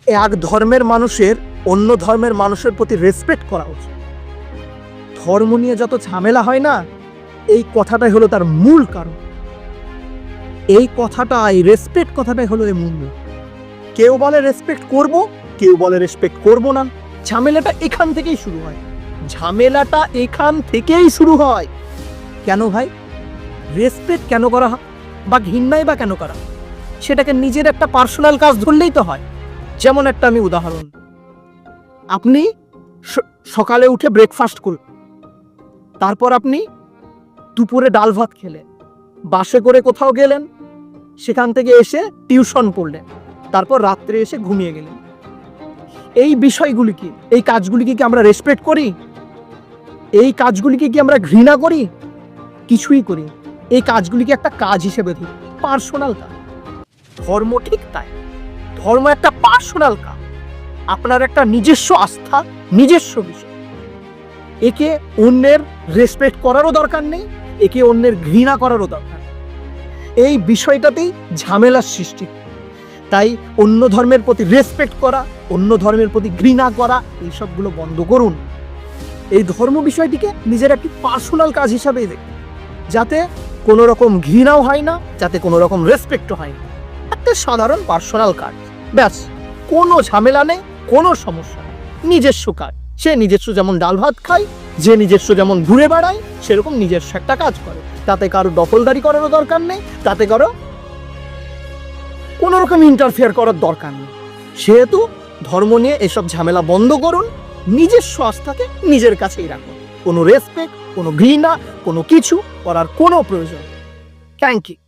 এক ধর্মের মানুষের অন্য ধর্মের মানুষের প্রতি রেসপেক্ট করা উচিত। ধর্ম নিয়ে যত ঝামেলা হয় না, এই কথাটাই হলো তার মূল কারণ। এই কথাটাই, রেসপেক্ট কথাটাই হলো এর মূল। কেউ বলে রেসপেক্ট করব, কেউ বলে রেসপেক্ট করব না। ঝামেলাটা এখান থেকেই শুরু হয়। ঝামেলাটা এখান থেকেই শুরু হয়। কেন ভাই? রেসপেক্ট কেন করা হয় বা ঘৃণাই বা কেন করা? সেটাকে নিজের একটা পার্সোনাল কাজ ধরলেই তো হয়। যেমন একটা আমি উদাহরণ, আপনি সকালে উঠে ব্রেকফাস্ট করলেন, তারপর আপনি দুপুরে ডাল ভাত খেলেন, বাসে করে কোথাও গেলেন, সেখান থেকে এসে টিউশন পড়লেন, তারপর রাত্রে এসে ঘুমিয়ে গেলেন। এই বিষয়গুলি কি, এই কাজগুলিকে কি আমরা রেসপেক্ট করি? এই কাজগুলিকে কি আমরা ঘৃণা করি? কিছুই করি। এই কাজগুলিকে একটা কাজ হিসেবে ধরি, পার্সোনাল কাজ। ধর্ম ঠিক তাই। ধর্ম একটা পার্সোনাল কাজ, আপনার একটা নিজস্ব আস্থা, নিজস্ব বিষয়। একে অন্যের রেসপেক্ট করারও দরকার নেই, একে অন্যের ঘৃণা করারও দরকার নেই। এই বিষয়টাতেই ঝামেলার সৃষ্টি। তাই অন্য ধর্মের প্রতি রেসপেক্ট করা, অন্য ধর্মের প্রতি ঘৃণা করা, এইসবগুলো বন্ধ করুন। এই ধর্ম বিষয়টিকে নিজের একটি পার্সোনাল কাজ হিসাবে দেখুন, যাতে কোনো রকম ঘৃণাও হয় না, যাতে কোনো রকম রেসপেক্টও হয় না। একটা সাধারণ পার্সোনাল কাজ, ব্যাস। কোনো ঝামেলা নেই, কোনো সমস্যা নেই, নিজস্ব কাজ। সে নিজস্ব যেমন ডাল ভাত খায়, যে নিজস্ব যেমন ঘুরে বেড়ায়, সেরকম নিজস্ব একটা কাজ করে। তাতে কারো দখলদারি করারও দরকার নেই, তাতে কারো কোনো রকম ইন্টারফেয়ার করার দরকার নেই। সেহেতু ধর্ম নিয়ে এসব ঝামেলা বন্ধ করুন, নিজস্ব আস্থাকে নিজের কাছেই রাখুন। কোনো রেসপেক্ট, কোনো ঘৃণা, কোনো কিছু করার কোনো প্রয়োজন। Thank you.